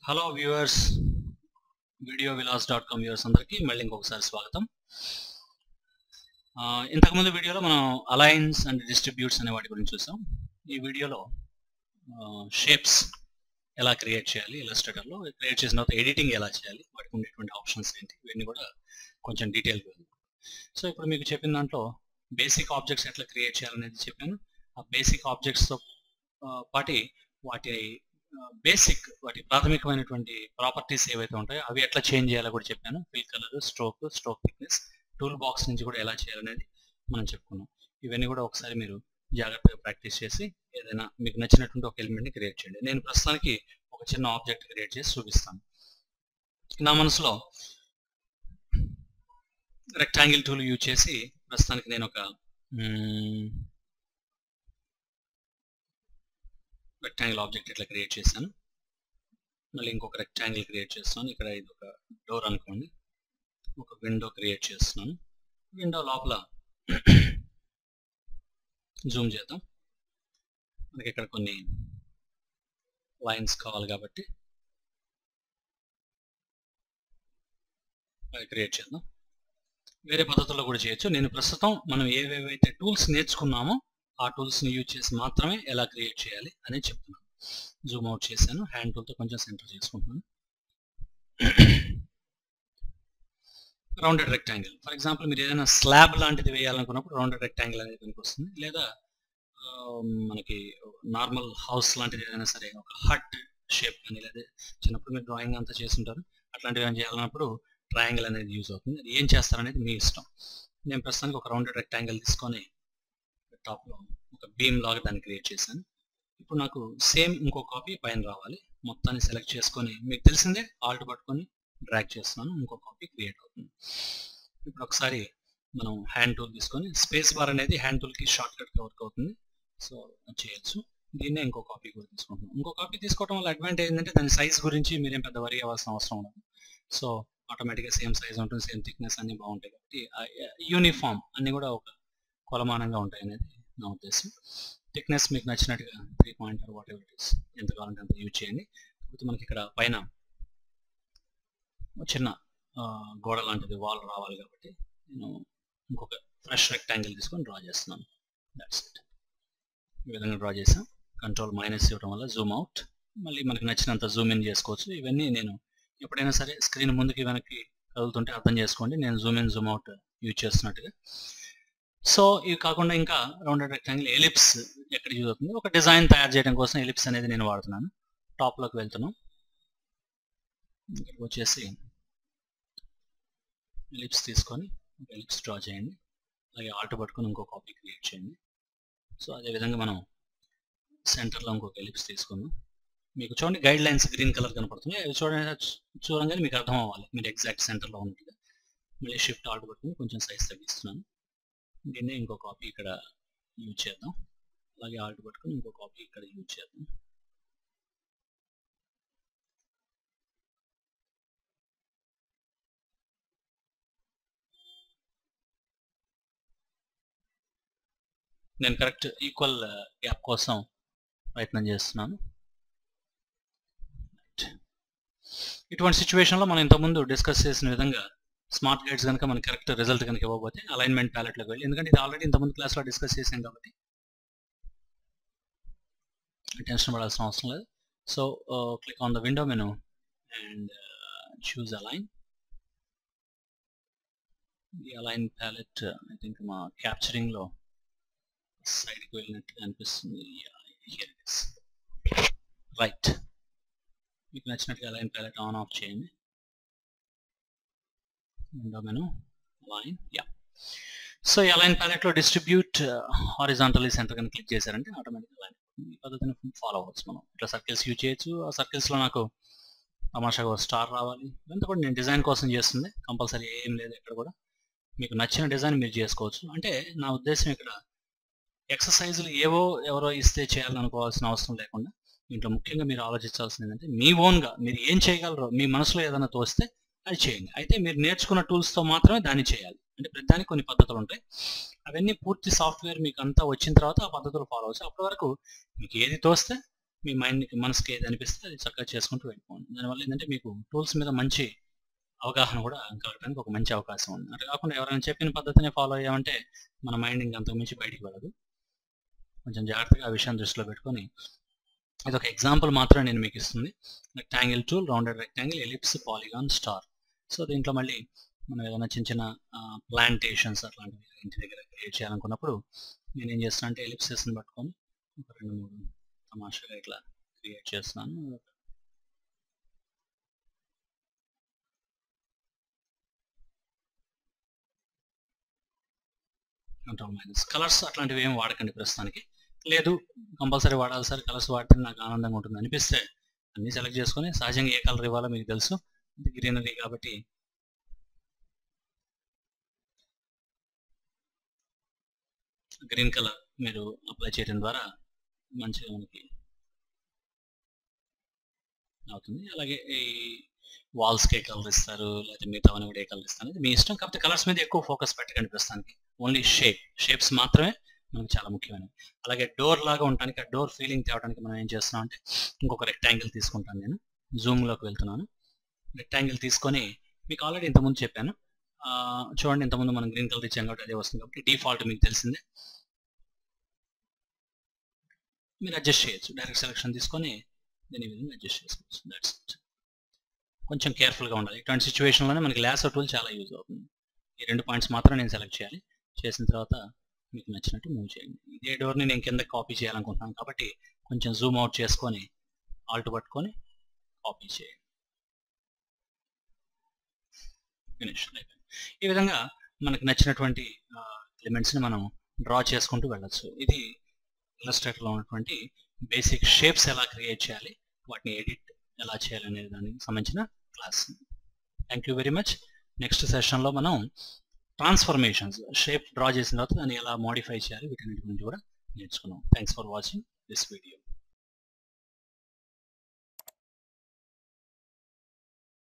Hello viewers, videovilas.com viewers అందరికీ మళ్ళీ ఇంకొకసారి స్వాగతం. ఇంతకుముందు వీడియోలో మనం అలైన్స్ అండ్ డిస్ట్రిబ్యూట్స్ అనే వాటి గురించి చూసాం. ఈ వీడియోలో షేప్స్ ఎలా క్రియేట్ చేయాలి, ఇలస్ట్రేటర్లో క్రియేట్ చేసిన తర్వాత ఎడిటింగ్ ఎలా చేయాలి, వాటికి ఉండేటువంటి ఆప్షన్స్ ఏంటి, ఇవన్నీ కూడా కొంచెం డీటెయిల్గా ఉంది. సో ఇప్పుడు మీకు చెప్పిన దాంట్లో బేసిక్ ఆబ్జెక్ట్స్ ఎట్లా క్రియేట్ చేయాలనేది చెప్పాను. ఆ బేసిక్ ఆబ్జెక్ట్స్తో పాటి వాటి ప్రాథమికమైనటువంటి ప్రాపర్టీస్ ఏవైతే ఉంటాయో అవి ఎట్లా చేంజ్ చేయాలో కూడా చెప్పాను. Fill colour, stroke thickness, tool box నుంచి కూడా ఎలా చేయాలనేది మనం చెప్పుకున్నాం. ఇవన్నీ కూడా ఒకసారి మీరు జాగ్రత్తగా ప్రాక్టీస్ చేసి ఏదైనా మీకు నచ్చినటువంటి ఒక ఎలిమెంట్ని క్రియేట్ చేయండి. నేను ప్రస్తుతానికి ఒక చిన్న ఆబ్జెక్ట్ క్రియేట్ చేసి చూపిస్తాను. నా మనసులో రెక్టాంగిల్ టూల్ యూజ్ చేసి ప్రస్తుతానికి నేను ఒక రెక్టాంగిల్ ఆబ్జెక్ట్ ఇట్లా క్రియేట్ చేశాను. మళ్ళీ ఇంకొక రెక్టాంగిల్ క్రియేట్ చేస్తాను. ఇక్కడ ఇది ఒక డోర్ అనుకోండి. ఒక విండో క్రియేట్ చేస్తున్నాను. విండో లోపల జూమ్ చేద్దాం. మనకి ఇక్కడ కొన్ని లైన్స్ కావాలి కాబట్టి అవి క్రియేట్ చేద్దాం. వేరే పద్ధతుల్లో కూడా చేయొచ్చు. నేను ప్రస్తుతం మనం ఏవేవైతే టూల్స్ నేర్చుకున్నామో ఆ టూల్స్ని యూజ్ చేసి మాత్రమే ఎలా క్రియేట్ చేయాలి అనేది చెప్తున్నాను. జూమ్ అవుట్ చేశాను. హ్యాండ్ టూల్తో కొంచెం సెంటర్ చేసుకుంటున్నాను. రౌండెడ్ రెక్టాంగిల్, ఫర్ ఎగ్జాంపుల్ మీరు ఏదైనా స్లాబ్ లాంటిది వేయాలనుకున్నప్పుడు రౌండెడ్ రెక్టాంగిల్ అనేది పనికి వస్తుంది. లేదా మనకి నార్మల్ హౌస్ లాంటిది ఏదైనా సరే, ఒక హట్ షేప్ కానీ, లేదా చిన్నప్పుడు మీరు డ్రాయింగ్ అంతా చేస్తుంటారు, అట్లాంటివి ఏమైనా చేయాలన్నప్పుడు ట్రయాంగిల్ అనేది యూజ్ అవుతుంది. అది ఏం చేస్తారనేది మీ ఇష్టం. నేను ప్రస్తుతానికి ఒక రౌండెడ్ రెక్టాంగిల్ తీసుకొని టాప్లో ఒక బీమ్ లాగా దాన్ని క్రియేట్ చేశాను. ఇప్పుడు నాకు సేమ్ ఇంకో కాపీ పైన రావాలి. మొత్తాన్ని సెలెక్ట్ చేసుకొని మీకు తెలిసిందే ఆల్ట్ పట్టుకొని డ్రాగ్ చేస్తున్నాను. ఇంకో కాపీ క్రియేట్ అవుతుంది. ఇప్పుడు ఒకసారి మనం హ్యాండ్ టూల్ తీసుకొని, స్పేస్ బార్ అనేది హ్యాండ్ టూల్కి షార్ట్ కట్గా వర్క్ అవుతుంది. సో చేయొచ్చు. దీన్నే ఇంకో కాపీ కూడా తీసుకుంటున్నాం. ఇంకో కాపీ తీసుకోవడం వల్ల అడ్వాంటేజ్ ఏంటంటే దాని సైజ్ గురించి మీరేం పెద్ద వరీ అవ్వాల్సిన అవసరం ఉండదు. సో ఆటోమేటిక్గా సేమ్ సైజ్ ఉంటుంది, సేమ్ థిక్నెస్ అన్నీ బాగుంటాయి కాబట్టి యూనిఫామ్ అన్నీ కూడా ఒక కొలమానంగా ఉంటాయి అనేది నా ఉద్దేశం. థిక్నెస్ మీకు నచ్చినట్టుగా 3 point what ever it is ఎంత కావాలంటే అంత యూజ్ చేయండి. కాకపోతే మనకి ఇక్కడ పైన చిన్న గోడ లాంటిది వాల్ రావాలి కాబట్టి నేను ఇంకొక ఫ్రెష్ రెక్టాంగిల్ తీసుకొని డ్రా చేస్తున్నాను. That's it. ఈ విధంగా డ్రా చేసాం. కంట్రోల్ మైనస్ ఇవ్వడం వల్ల జూమ్ అవుట్, మళ్ళీ మనకి నచ్చినంత జూమ్ ఇన్ చేసుకోవచ్చు. ఇవన్నీ నేను ఎప్పుడైనా సరే స్క్రీన్ ముందుకి వెనక్కి కదులుతుంటే అర్థం చేసుకోండి, నేను Zoom in Zoom out use చేస్తున్నట్టుగా. సో ఇవి కాకుండా ఇంకా రౌండెడ్ రెక్టాంగిల్ ఎలిప్స్ ఎక్కడ యూజ్ అవుతుంది, ఒక డిజైన్ తయారు చేయడం కోసం ఎలిప్స్ అనేది నేను వాడుతున్నాను. టాప్లోకి వెళ్తున్నాం. ఇక్కడికి వచ్చేసి ఎలిప్స్ తీసుకొని ఒక ఎలిప్స్ డ్రా చేయండి. అలాగే ఆల్ట్ పట్టుకొని ఇంకో కాపీ క్రియేట్ చేయండి. సో అదేవిధంగా మనం సెంటర్లో ఇంకొక ఎలిప్స్ తీసుకుందాం. మీకు చూడండి గైడ్ లైన్స్ గ్రీన్ కలర్ కనపడుతున్నాయి. అవి చూడంగానే మీకు అర్థం అవ్వాలి మీరు ఎగ్జాక్ట్ సెంటర్లో ఉన్నట్టుగా. మళ్ళీ షిఫ్ట్ ఆల్ట్ పట్టుకొని కొంచెం సైజ్ తగ్గిస్తున్నాను. దీన్నే ఇంకో కాపీ ఇక్కడ యూజ్ చేద్దాం. అలాగే ఆల్ట్ పట్టుకొని ఇంకో కాపీ ఇక్కడ యూజ్ చేద్దాం. నేను కరెక్ట్ ఈక్వల్ గ్యాప్ కోసం ప్రయత్నం చేస్తున్నాను. ఇటువంటి సిచ్యువేషన్లో మనం ఇంతకుముందు డిస్కస్ చేసిన విధంగా స్మార్ట్ గైడ్స్ కనుక మనకి కరెక్ట్ రిజల్ట్ కనుక ఇవ్వకపోతే అలైన్మెంట్ ప్యాలెట్లోకి వెళ్ళి, ఎందుకంటే ఇది ఆల్రెడీ ఇంతకుముందు క్లాస్లో డిస్కస్ చేసాం కాబట్టి టెన్షన్ పడాల్సిన అవసరం లేదు. So click on the window menu and choose align. ఈ అలైన్ ప్యాలెట్ ఐ థింక్ మా క్యాప్చరింగ్లో సైడ్కి వెళ్ళినట్టుగా అనిపిస్తుంది. రైట్. మీకు నచ్చినట్టుగా అలైన్ ప్యాలెట్ ఆన్ ఆఫ్ చేయండి. Window menu align. సో ఈ అలైన్ ప్యాలెట్లో డిస్ట్రిబ్యూట్ హారిజాంటల్లీ సెంటర్ కనుక క్లిక్ చేశారంటే ఆటోమేటిక్గా అలైన్. ఈ పద్ధతిని ఫాలో అవ్వచ్చు. మనం ఇట్లా సర్కిల్స్ యూజ్ చేయొచ్చు. ఆ సర్కిల్స్లో నాకు తమాషాగా స్టార్ రావాలి. ఇదంతా కూడా నేను డిజైన్ కోసం చేస్తుంది. కంపల్సరీ ఏం లేదు ఎక్కడ కూడా. మీకు నచ్చిన డిజైన్ మీరు చేసుకోవచ్చు. అంటే నా ఉద్దేశం ఇక్కడ ఎక్సర్సైజులు ఎవరో ఇస్తే చేయాలనుకోవాల్సిన అవసరం లేకుండా దీంట్లో ముఖ్యంగా మీరు ఆలోచించాల్సింది ఏంటంటే మీ ఓన్గా మీరు ఏం చేయగలరో, మీ మనసులో ఏదైనా తోస్తే అది చేయండి. అయితే మీరు నేర్చుకున్న టూల్స్తో మాత్రమే దాన్ని చేయాలి. అంటే ప్రతిదానికి కొన్ని పద్ధతులు ఉంటాయి. అవన్నీ పూర్తి సాఫ్ట్వేర్ మీకు అంతా వచ్చిన తర్వాత ఆ పద్ధతులు ఫాలో అవచ్చు. అప్పటి వరకు మీకు ఏది తోస్తే మీ మైండ్కి మనసుకి ఏది అనిపిస్తే అది చక్కగా చేసుకుంటూ వెళ్ళిపోండి. దానివల్ల ఏంటంటే మీకు టూల్స్ మీద మంచి అవగాహన కూడా కలగడానికి ఒక మంచి అవకాశం ఉంది. అట్లా కాకుండా ఎవరైనా చెప్పిన పద్ధతిని ఫాలో అయ్యామంటే మన మైండ్ ఇంకా అంతకు మించి బయటికి వెళ్ళదు. కొంచెం జాగ్రత్తగా ఆ విషయాన్ని దృష్టిలో పెట్టుకొని, ఇది ఒక ఎగ్జాంపుల్ మాత్రమే నేను మీకు ఇస్తుంది. Rectangle tool, rounded rectangle, ellipse, polygon, star. So దీంట్లో మళ్ళీ మనం ఏదైనా చిన్న చిన్న ప్లాంటేషన్స్ అట్లాంటివి ఇంటి దగ్గర క్రియేట్ చేయాలనుకున్నప్పుడు నేను ఏం చేస్తాను అంటే ఎలిప్సెస్ని పట్టుకొని ఒక 2-3 తమాషాగా ఇట్లా క్రియేట్ చేస్తున్నాను. Control minus. కలర్స్ అట్లాంటివి ఏం వాడకండి ప్రస్తుతానికి. లేదు కంపల్సరీ వాడాలి సార్, కలర్స్ వాడితే నాకు ఆనందంగా ఉంటుంది అనిపిస్తే అన్నీ సెలెక్ట్ చేసుకొని, సహజంగా ఏ కలర్ ఇవ్వాలో మీకు తెలుసు, గ్రీనరీ కాబట్టి గ్రీన్ కలర్ మీరు అప్లై చేయడం ద్వారా మంచిగా మనకి అవుతుంది. అలాగే ఈ వాల్స్కి ఏ కలర్ ఇస్తారు, లేకపోతే మిగతావన్నీ కూడా ఏ కలర్ ఇస్తారు అనేది మీ ఇష్టం. కాకపోతే కలర్స్ మీద ఎక్కువ ఫోకస్ పెట్టకండి ప్రస్తుతానికి. ఓన్లీ షేప్స్ మాత్రమే మనకు చాలా ముఖ్యమైనవి. అలాగే డోర్ లాగా ఉండడానికి, ఆ డోర్ ఫీలింగ్ తేవడానికి మనం ఏం చేస్తున్నాం అంటే ఇంకొక రెక్టాంగిల్ తీసుకుంటాను. నేను జూమ్లోకి వెళ్తున్నాను. రెక్టాంగిల్ తీసుకొని మీకు ఆల్రెడీ ఇంతకుముందు చెప్పాను. చూడండి, ఇంతకుముందు మనం గ్రీన్ కలర్ ఇచ్చాం కాబట్టి అదే వస్తుంది. కాబట్టి డిఫాల్ట్ మీకు తెలిసిందే, మీరు అడ్జస్ట్ చేయొచ్చు. డైరెక్ట్ సెలెక్షన్ తీసుకొని దీని విధంగా అడ్జస్ట్ చేసుకోవచ్చు. That's it. కొంచెం కేర్ఫుల్గా ఉండాలి. ఇటువంటి సిచ్యువేషన్లోనే మనకి లాసో టూల్ చాలా యూజ్ అవుతుంది. ఈ 2 పాయింట్స్ మాత్రం నేను సెలెక్ట్ చేయాలి. చేసిన తర్వాత మీకు నచ్చినట్టు మూవ్ చేయండి. ఇదే డోర్ని నేను కింద కాపీ చేయాలనుకుంటున్నాను కాబట్టి కొంచెం జూమ్ అవుట్ చేసుకొని ఆల్ట్ పట్టుకొని కాపీ చేయండి. ఫినిష్ అయిపోయింది. ఈ విధంగా మనకు నచ్చినటువంటి ఎలిమెంట్స్ని మనం డ్రా చేసుకుంటూ వెళ్ళచ్చు. ఇది ఇలస్ట్రేటర్లో ఉన్నటువంటి బేసిక్ షేప్స్ ఎలా క్రియేట్ చేయాలి, వాటిని ఎడిట్ ఎలా చేయాలి అనే దానికి సంబంధించిన class. Thank you very much. Next సెషన్లో మనం ట్రాన్స్ఫర్మేషన్స్, షేప్ డ్రా చేసిన తర్వాత దాన్ని ఎలా మోడిఫై చేయాలి వీటన్నిటి గురించి కూడా నేర్చుకున్నాం. Thanks for watching this video.